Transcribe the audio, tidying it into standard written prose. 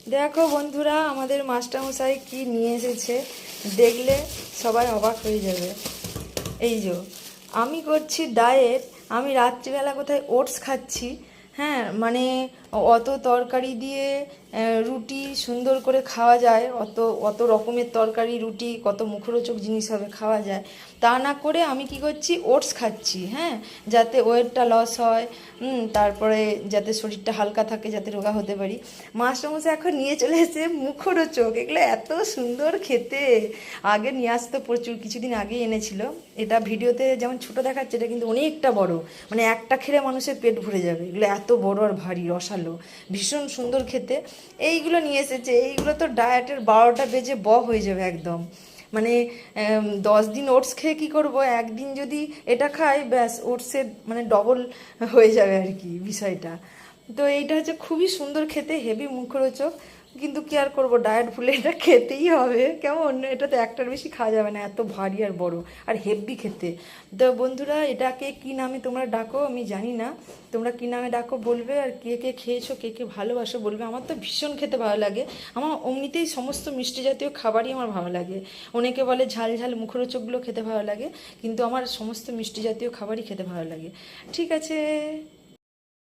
দেখো বন্ধুরা, আমাদের মাস্টারমশাই কি নিয়ে এসেছে, দেখলে সবাই অবাক হয়ে যাবে। এই যে আমি করছি ডায়েট, আমি রাত্রিবেলা কোথায় ওটস খাচ্ছি। হ্যাঁ, মানে অত তরকারি দিয়ে রুটি সুন্দর করে খাওয়া যায়, অত অত রকমের তরকারি রুটি কত মুখরোচক জিনিস হবে খাওয়া যায়, তা না করে আমি কি করছি, ওটস খাচ্ছি। হ্যাঁ, যাতে ওয়েটটা লস হয়, তারপরে যাতে শরীরটা হালকা থাকে, যাতে রোগা হতে পারি। মাস্টারমশাই এখন নিয়ে চলে এসে মুখরোচক, এগুলো এত সুন্দর খেতে। আগে নিয়ে আসতো প্রচুর, কিছুদিন আগেই এনেছিল। এটা ভিডিওতে যেমন ছোট দেখাচ্ছে, এটা কিন্তু অনেকটা বড়, মানে একটা খেলে মানুষের পেট ভরে যাবে। এগুলো এত বড় আর ভারী রসালো, ভীষণ সুন্দর খেতে। এইগুলো নিয়ে এসেছে, এইগুলো তো ডায়েটের 12টা বেজে হয়ে যাবে একদম। মানে 10 দিন ওটস খেয়ে কী করবো, একদিন যদি এটা খাই ব্যাস ওটসের মানে ডবল হয়ে যাবে আর কি বিষয়টা। তো এইটা হচ্ছে খুবই সুন্দর খেতে, হেভি মুখরোচক। কিন্তু কি আর করবো, ডায়েট ভুলে এটা খেতেই হবে। কেমন, এটা তো একটার বেশি খাওয়া যাবে না, এত ভারী আর বড় আর হেভি খেতে। তো বন্ধুরা, এটাকে কি নামে তোমরা ডাকো আমি জানি না, তোমরা কি নামে ডাকো বলবে, আর কে কে খেয়েছো, কে কে ভালোবাসো বলবে। আমার তো ভীষণ খেতে ভালো লাগে, আমার এমনিতেই সমস্ত মিষ্টি জাতীয় খাবারই আমার ভালো লাগে। অনেকে বলে ঝাল ঝাল মুখরোচকগুলো খেতে ভালো লাগে, কিন্তু আমার সমস্ত মিষ্টি জাতীয় খাবারই খেতে ভালো লাগে। ঠিক আছে।